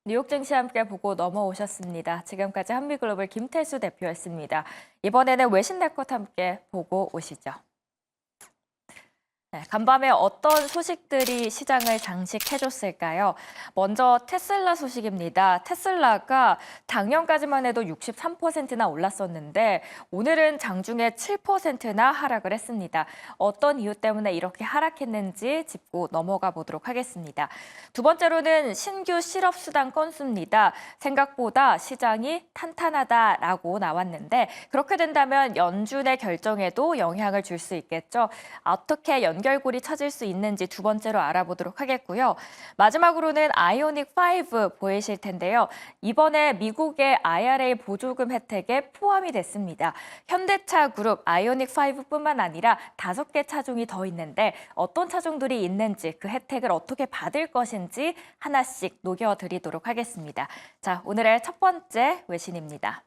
뉴욕 증시 함께 보고 넘어오셨습니다. 지금까지 한미글로벌 김태수 대표였습니다. 이번에는 외신 네컷 함께 보고 오시죠. 네, 간밤에 어떤 소식들이 시장을 장식해줬을까요? 먼저 테슬라 소식입니다. 테슬라가 작년까지만 해도 63%나 올랐었는데 오늘은 장중에 7%나 하락을 했습니다. 어떤 이유 때문에 이렇게 하락했는지 짚고 넘어가 보도록 하겠습니다. 두 번째로는 신규 실업수당 건수입니다. 생각보다 시장이 탄탄하다라고 나왔는데 그렇게 된다면 연준의 결정에도 영향을 줄 수 있겠죠. 어떻게 연결고리 찾을 수 있는지 두 번째로 알아보도록 하겠고요. 마지막으로는 아이오닉 5 보이실 텐데요. 이번에 미국의 IRA 보조금 혜택에 포함이 됐습니다. 현대차 그룹 아이오닉 5뿐만 아니라 5개 차종이 더 있는데 어떤 차종들이 있는지 그 혜택을 어떻게 받을 것인지 하나씩 녹여드리도록 하겠습니다. 자, 오늘의 첫 번째 외신입니다.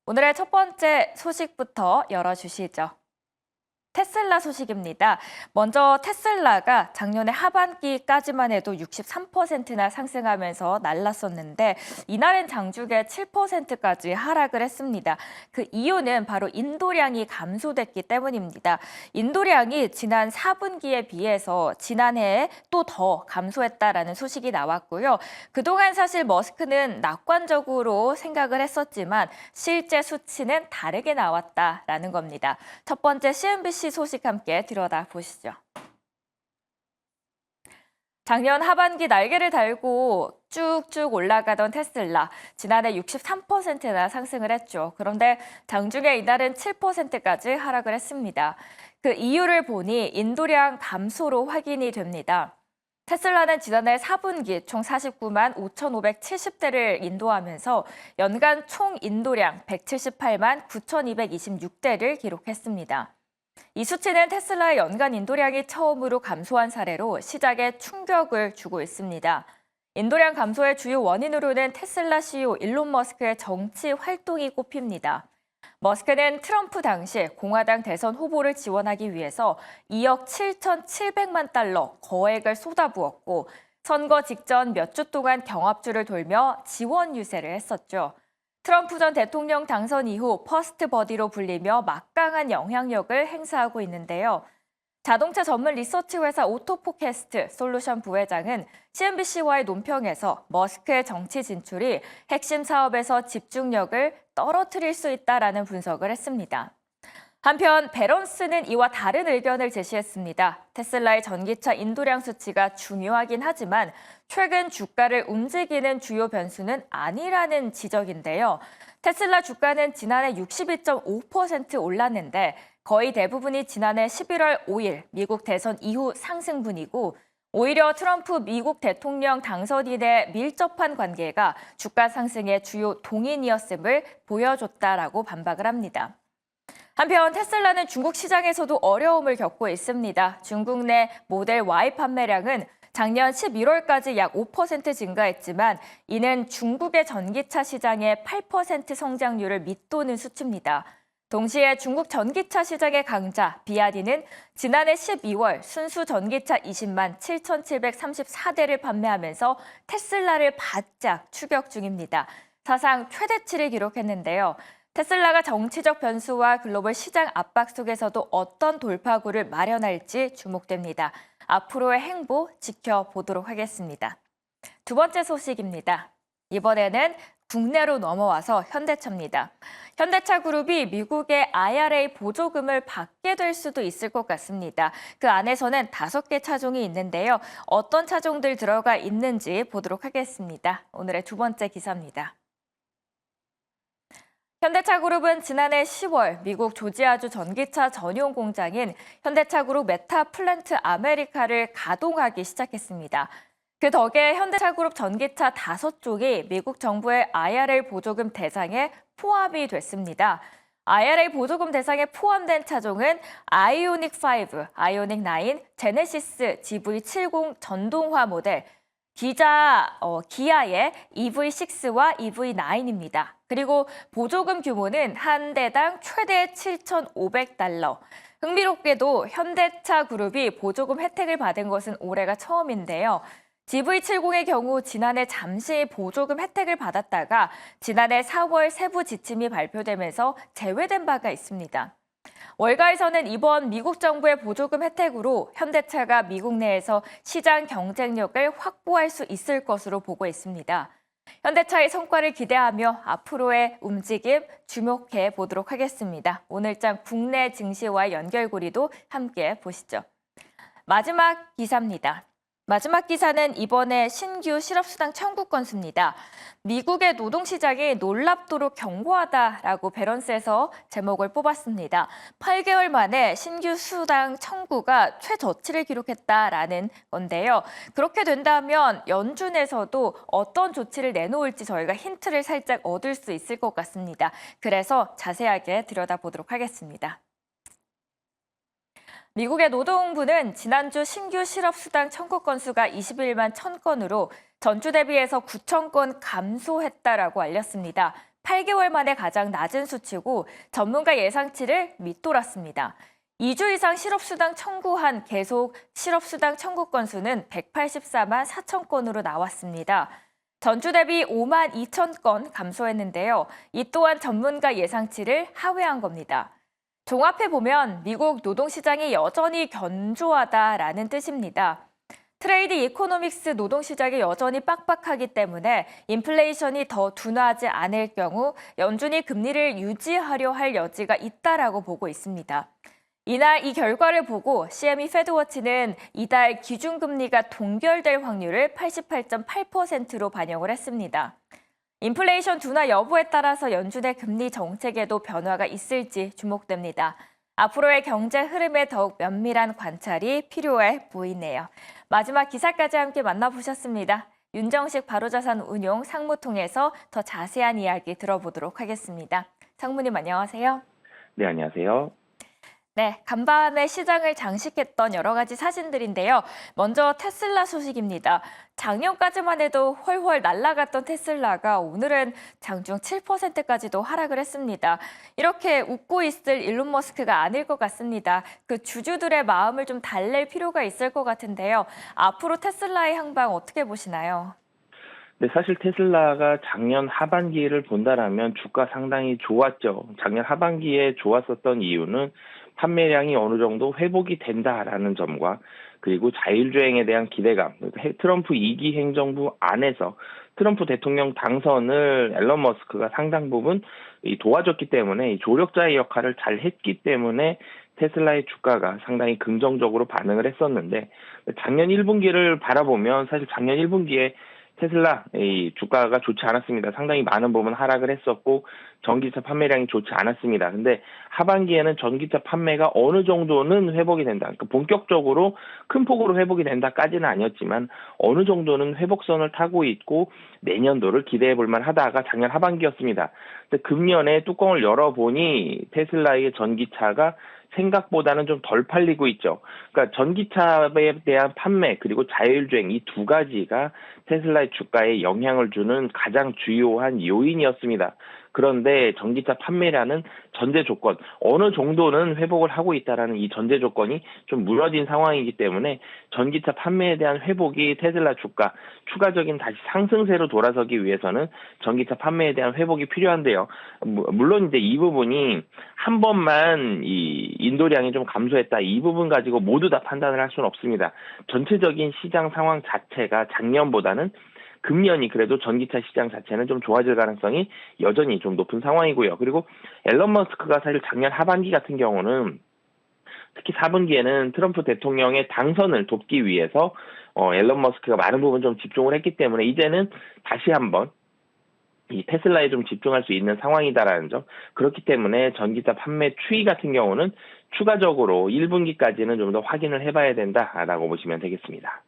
오늘의 첫 번째 소식부터 열어주시죠. 테슬라 소식입니다. 먼저 테슬라가 작년에 하반기까지만 해도 63%나 상승하면서 날랐었는데 이날은 장중에 7%까지 하락을 했습니다. 그 이유는 바로 인도량이 감소됐기 때문입니다. 인도량이 지난 4분기에 비해서 지난해에 또 더 감소했다라는 소식이 나왔고요. 그동안 사실 머스크는 낙관적으로 생각을 했었지만 실제 수치는 다르게 나왔다라는 겁니다. 첫 번째 CNBC 소식 함께 들여다보시죠. 작년 하반기 날개를 달고 쭉쭉 올라가던 테슬라, 지난해 63%나 상승을 했죠. 그런데 장중에 이날은 7%까지 하락을 했습니다. 그 이유를 보니 인도량 감소로 확인이 됩니다. 테슬라는 지난해 4분기 총 49만 5,570대를 인도하면서 연간 총 인도량 178만 9,226대를 기록했습니다. 이 수치는 테슬라의 연간 인도량이 처음으로 감소한 사례로 시장에 충격을 주고 있습니다. 인도량 감소의 주요 원인으로는 테슬라 CEO 일론 머스크의 정치 활동이 꼽힙니다. 머스크는 트럼프 당시 공화당 대선 후보를 지원하기 위해서 2억 7,700만 달러 거액을 쏟아부었고 선거 직전 몇 주 동안 경합주를 돌며 지원 유세를 했었죠. 트럼프 전 대통령 당선 이후 퍼스트 버디로 불리며 막강한 영향력을 행사하고 있는데요. 자동차 전문 리서치 회사 오토포캐스트 솔루션 부회장은 CNBC와의 논평에서 머스크의 정치 진출이 핵심 사업에서 집중력을 떨어뜨릴 수 있다라는 분석을 했습니다. 한편 배런스는 이와 다른 의견을 제시했습니다. 테슬라의 전기차 인도량 수치가 중요하긴 하지만 최근 주가를 움직이는 주요 변수는 아니라는 지적인데요. 테슬라 주가는 지난해 62.5% 올랐는데 거의 대부분이 지난해 11월 5일 미국 대선 이후 상승분이고 오히려 트럼프 미국 대통령 당선인의 밀접한 관계가 주가 상승의 주요 동인이었음을 보여줬다라고 반박을 합니다. 한편 테슬라는 중국 시장에서도 어려움을 겪고 있습니다. 중국 내 모델 Y 판매량은 작년 11월까지 약 5% 증가했지만 이는 중국의 전기차 시장의 8% 성장률을 밑도는 수치입니다. 동시에 중국 전기차 시장의 강자 비아디는 지난해 12월 순수 전기차 20만 7,734대를 판매하면서 테슬라를 바짝 추격 중입니다. 사상 최대치를 기록했는데요. 테슬라가 정치적 변수와 글로벌 시장 압박 속에서도 어떤 돌파구를 마련할지 주목됩니다. 앞으로의 행보 지켜보도록 하겠습니다. 두 번째 소식입니다. 이번에는 국내로 넘어와서 현대차입니다. 현대차 그룹이 미국의 IRA 보조금을 받게 될 수도 있을 것 같습니다. 그 안에서는 5개 차종이 있는데요. 어떤 차종들 들어가 있는지 보도록 하겠습니다. 오늘의 두 번째 기사입니다. 현대차그룹은 지난해 10월 미국 조지아주 전기차 전용 공장인 현대차그룹 메타플랜트 아메리카를 가동하기 시작했습니다. 그 덕에 현대차그룹 전기차 5쪽이 미국 정부의 IRA 보조금 대상에 포함이 됐습니다. IRA 보조금 대상에 포함된 차종은 아이오닉 5, 아이오닉 9, 제네시스 GV70 전동화 모델, 기아의 EV6와 EV9입니다. 그리고 보조금 규모는 한 대당 최대 7,500달러. 흥미롭게도 현대차 그룹이 보조금 혜택을 받은 것은 올해가 처음인데요. GV70의 경우 지난해 잠시 보조금 혜택을 받았다가 지난해 4월 세부 지침이 발표되면서 제외된 바가 있습니다. 월가에서는 이번 미국 정부의 보조금 혜택으로 현대차가 미국 내에서 시장 경쟁력을 확보할 수 있을 것으로 보고 있습니다. 현대차의 성과를 기대하며 앞으로의 움직임 주목해 보도록 하겠습니다. 오늘장 국내 증시와의 연결고리도 함께 보시죠. 마지막 기사입니다. 마지막 기사는 이번에 신규 실업수당 청구 건수입니다. 미국의 노동시장이 놀랍도록 견고하다라고 배런스에서 제목을 뽑았습니다. 8개월 만에 신규 수당 청구가 최저치를 기록했다라는 건데요. 그렇게 된다면 연준에서도 어떤 조치를 내놓을지 저희가 힌트를 살짝 얻을 수 있을 것 같습니다. 그래서 자세하게 들여다보도록 하겠습니다. 미국의 노동부는 지난주 신규 실업수당 청구 건수가 21만 1,000건으로 전주 대비해서 9,000건 감소했다라고 알렸습니다. 8개월 만에 가장 낮은 수치고 전문가 예상치를 밑돌았습니다. 2주 이상 실업수당 청구한 계속 실업수당 청구 건수는 184만 4천 건으로 나왔습니다. 전주 대비 5만 2천 건 감소했는데요. 이 또한 전문가 예상치를 하회한 겁니다. 종합해보면 미국 노동시장이 여전히 견조하다라는 뜻입니다. 트레이드 이코노믹스 노동시장이 여전히 빡빡하기 때문에 인플레이션이 더 둔화하지 않을 경우 연준이 금리를 유지하려 할 여지가 있다라고 보고 있습니다. 이날 이 결과를 보고 CME 페드워치는 이달 기준금리가 동결될 확률을 88.8%로 반영을 했습니다. 인플레이션 둔화 여부에 따라서 연준의 금리 정책에도 변화가 있을지 주목됩니다. 앞으로의 경제 흐름에 더욱 면밀한 관찰이 필요해 보이네요. 마지막 기사까지 함께 만나보셨습니다. 윤정식 바로자산운용 상무통에서 더 자세한 이야기 들어보도록 하겠습니다. 상무님 안녕하세요. 네, 안녕하세요. 네, 간밤에 시장을 장식했던 여러 가지 사진들인데요. 먼저 테슬라 소식입니다. 작년까지만 해도 훨훨 날아갔던 테슬라가 오늘은 장중 7%까지도 하락을 했습니다. 이렇게 웃고 있을 일론 머스크가 아닐 것 같습니다. 그 주주들의 마음을 좀 달랠 필요가 있을 것 같은데요. 앞으로 테슬라의 향방 어떻게 보시나요? 네, 사실 테슬라가 작년 하반기를 본다라면 주가 상당히 좋았죠. 작년 하반기에 좋았었던 이유는 판매량이 어느 정도 회복이 된다라는 점과 그리고 자율주행에 대한 기대감, 트럼프 2기 행정부 안에서 트럼프 대통령 당선을 앨런 머스크가 상당 부분 도와줬기 때문에 조력자의 역할을 잘 했기 때문에 테슬라의 주가가 상당히 긍정적으로 반응을 했었는데 작년 1분기를 바라보면 사실 작년 1분기에 테슬라 주가가 좋지 않았습니다. 상당히 많은 부분 하락을 했었고 전기차 판매량이 좋지 않았습니다. 근데 하반기에는 전기차 판매가 어느 정도는 회복이 된다. 그러니까 본격적으로 큰 폭으로 회복이 된다까지는 아니었지만 어느 정도는 회복선을 타고 있고 내년도를 기대해 볼 만하다가 작년 하반기였습니다. 근데 금년에 뚜껑을 열어보니 테슬라의 전기차가 생각보다는 좀 덜 팔리고 있죠. 그러니까 전기차에 대한 판매 그리고 자율주행 이 두 가지가 테슬라의 주가에 영향을 주는 가장 주요한 요인이었습니다. 그런데 전기차 판매량은 전제 조건, 어느 정도는 회복을 하고 있다라는 이 전제 조건이 좀 무너진 상황이기 때문에 전기차 판매에 대한 회복이 테슬라 주가, 추가적인 다시 상승세로 돌아서기 위해서는 전기차 판매에 대한 회복이 필요한데요. 물론 이제 이 부분이 한 번만 이 인도량이 좀 감소했다, 이 부분 가지고 모두 다 판단을 할 수는 없습니다. 전체적인 시장 상황 자체가 작년보다는 금년이 그래도 전기차 시장 자체는 좀 좋아질 가능성이 여전히 좀 높은 상황이고요. 그리고 앨런 머스크가 사실 작년 하반기 같은 경우는 특히 4분기에는 트럼프 대통령의 당선을 돕기 위해서 앨런 머스크가 많은 부분 좀 집중을 했기 때문에 이제는 다시 한번 이 테슬라에 좀 집중할 수 있는 상황이다라는 점. 그렇기 때문에 전기차 판매 추이 같은 경우는 추가적으로 1분기까지는 좀 더 확인을 해봐야 된다라고 보시면 되겠습니다.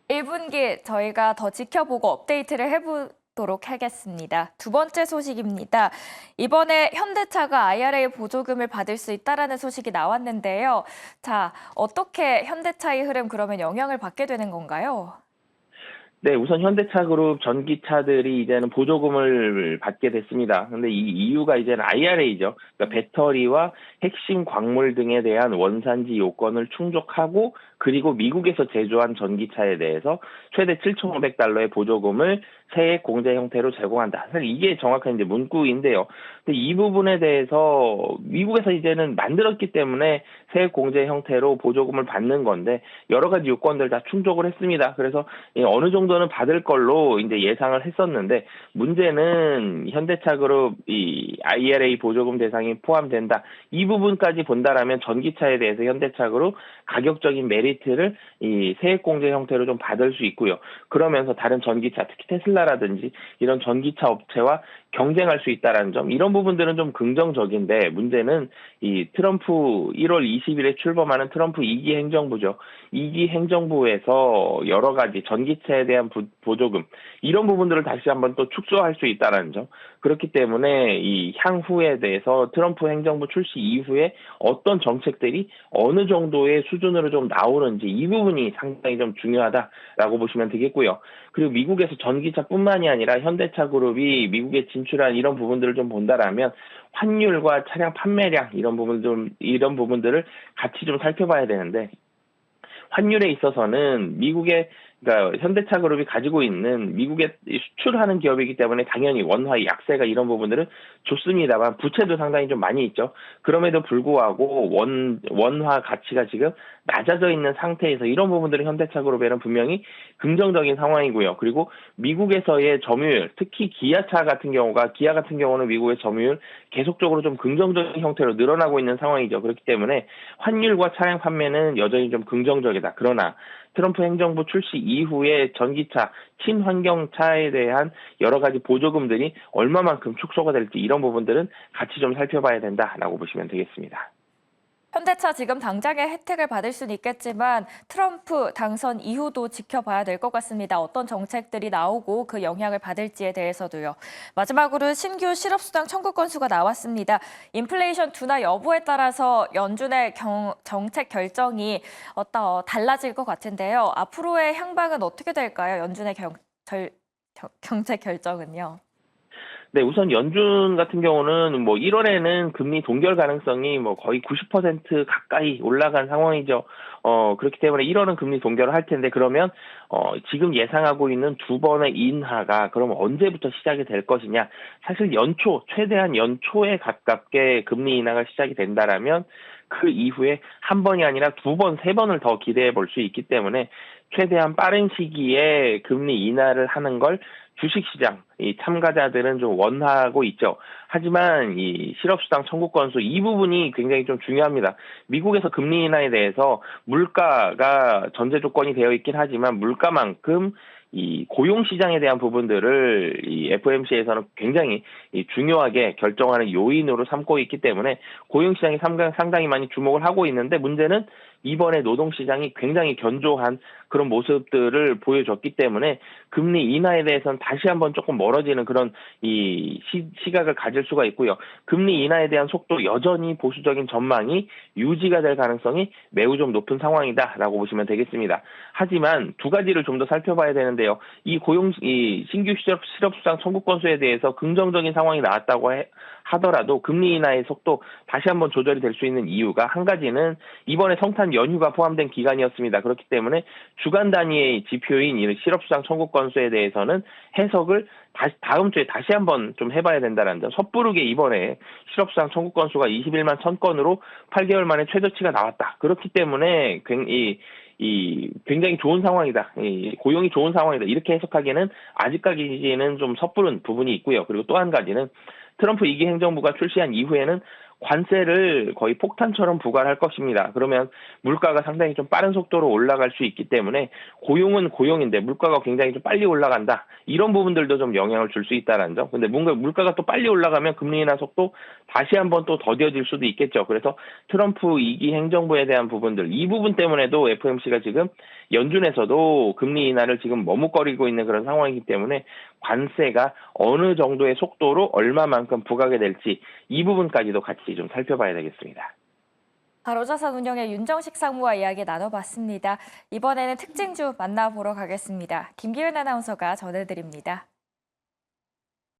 1분기 저희가 더 지켜보고 업데이트를 해보도록 하겠습니다. 두 번째 소식입니다. 이번에 현대차가 IRA 보조금을 받을 수 있다라는 소식이 나왔는데요. 자, 어떻게 현대차의 흐름 그러면 영향을 받게 되는 건가요? 네, 우선 현대차그룹 전기차들이 이제는 보조금을 받게 됐습니다. 근데 이 이유가 이제는 IRA죠. 그러니까 배터리와 핵심 광물 등에 대한 원산지 요건을 충족하고 그리고 미국에서 제조한 전기차에 대해서 최대 7,500달러의 보조금을 세액 공제 형태로 제공한다. 사실 이게 정확한 이제 문구인데요. 근데 이 부분에 대해서 미국에서 이제는 만들었기 때문에 세액 공제 형태로 보조금을 받는 건데 여러 가지 요건들 다 충족을 했습니다. 그래서 어느 정도는 받을 걸로 이제 예상을 했었는데 문제는 현대차그룹 이 IRA 보조금 대상이 포함된다. 이 부분까지 본다라면 전기차에 대해서 현대차그룹 가격적인 메리트를 이 세액 공제 형태로 좀 받을 수 있고요. 그러면서 다른 전기차, 특히 테슬라라든지 이런 전기차 업체와 경쟁할 수 있다라는 점, 이런 부분들은 좀 긍정적인데 문제는 이 트럼프 1월 20일에 출범하는 트럼프 2기 행정부죠. 2기 행정부에서 여러 가지 전기차에 대한 보조금 이런 부분들을 다시 한번 또 축소할 수 있다는 점. 그렇기 때문에 이 향후에 대해서 트럼프 행정부 출시 이후에 어떤 정책들이 어느 정도의 수준으로 좀 나오는지 이 부분이 상당히 좀 중요하다라고 보시면 되겠고요. 그리고 미국에서 전기차뿐만이 아니라 현대차 그룹이 미국에 진출한 이런 부분들을 좀 본다라면 환율과 차량 판매량 이런 부분들을 같이 좀 살펴봐야 되는데 환율에 있어서는 그러니까 현대차 그룹이 가지고 있는 미국에 수출하는 기업이기 때문에 당연히 원화 약세가 이런 부분들은 좋습니다만 부채도 상당히 좀 많이 있죠. 그럼에도 불구하고 원화 가치가 지금 낮아져 있는 상태에서 이런 부분들은 현대차 그룹에는 분명히 긍정적인 상황이고요. 그리고 미국에서의 점유율, 특히 기아 같은 경우는 미국의 점유율 계속적으로 좀 긍정적인 형태로 늘어나고 있는 상황이죠. 그렇기 때문에 환율과 차량 판매는 여전히 좀 긍정적이다. 그러나 트럼프 행정부 출시 이후에 전기차, 친환경차에 대한 여러 가지 보조금들이 얼마만큼 축소가 될지 이런 부분들은 같이 좀 살펴봐야 된다라고 보시면 되겠습니다. 현대차 지금 당장의 혜택을 받을 수는 있겠지만 트럼프 당선 이후도 지켜봐야 될 것 같습니다. 어떤 정책들이 나오고 그 영향을 받을지에 대해서도요. 마지막으로 신규 실업수당 청구 건수가 나왔습니다. 인플레이션 둔화 여부에 따라서 연준의 정책 결정이 달라질 것 같은데요. 앞으로의 향방은 어떻게 될까요? 연준의 경제 결정은요. 네, 우선 연준 같은 경우는 1월에는 금리 동결 가능성이 거의 90% 가까이 올라간 상황이죠. 그렇기 때문에 1월은 금리 동결을 할 텐데 그러면 지금 예상하고 있는 두 번의 인하가 그럼 언제부터 시작이 될 것이냐? 사실 최대한 연초에 가깝게 금리 인하가 시작이 된다라면 그 이후에 한 번이 아니라 두 번, 세 번을 더 기대해 볼 수 있기 때문에 최대한 빠른 시기에 금리 인하를 하는 걸 주식시장 이 참가자들은 좀 원하고 있죠. 하지만 이 실업수당 청구 건수 이 부분이 굉장히 좀 중요합니다. 미국에서 금리 인하에 대해서 물가가 전제 조건이 되어 있긴 하지만 물가만큼 이 고용 시장에 대한 부분들을 이 FOMC에서는 굉장히 중요하게 결정하는 요인으로 삼고 있기 때문에 고용 시장이 상당히 많이 주목을 하고 있는데 문제는 이번에 노동 시장이 굉장히 견조한 그런 모습들을 보여줬기 때문에 금리 인하에 대해서는 다시 한번 조금 멀어지는 그런 이 시각을 가질 수가 있고요. 금리 인하에 대한 속도 여전히 보수적인 전망이 유지가 될 가능성이 매우 좀 높은 상황이다라고 보시면 되겠습니다. 하지만 두 가지를 좀 더 살펴봐야 되는데요. 이 신규 실업수당 청구 건수에 대해서 긍정적인 상황이 나왔다고 하더라도 금리 인하의 속도 다시 한번 조절이 될 수 있는 이유가 한 가지는 이번에 성탄 연휴가 포함된 기간이었습니다. 그렇기 때문에 주간 단위의 지표인 이 실업수당 청구 건수에 대해서는 해석을 다음 주에 다시 한번 좀 해봐야 된다는 점. 섣부르게 이번에 실업수당 청구 건수가 21만 1000건으로 8개월 만에 최저치가 나왔다. 그렇기 때문에 굉장히 좋은 상황이다. 고용이 좋은 상황이다. 이렇게 해석하기에는 아직까지는 좀 섣부른 부분이 있고요. 그리고 또 한 가지는 트럼프 2기 행정부가 출시한 이후에는 관세를 거의 폭탄처럼 부과할 것입니다. 그러면 물가가 상당히 좀 빠른 속도로 올라갈 수 있기 때문에 고용은 고용인데 물가가 굉장히 좀 빨리 올라간다. 이런 부분들도 좀 영향을 줄 수 있다는 점. 근데 뭔가 물가가 또 빨리 올라가면 금리 인하 속도 다시 한번 또 더뎌질 수도 있겠죠. 그래서 트럼프 2기 행정부에 대한 부분들, 이 부분 때문에도 FOMC가 지금 연준에서도 금리 인하를 지금 머뭇거리고 있는 그런 상황이기 때문에 관세가 어느 정도의 속도로 얼마만큼 부과가 될지 이 부분까지도 같이 좀 살펴봐야 되겠습니다. 바로자산 운영의 윤정식 상무와 이야기 나눠봤습니다. 이번에는 특징주 만나보러 가겠습니다. 김기현 아나운서가 전해드립니다.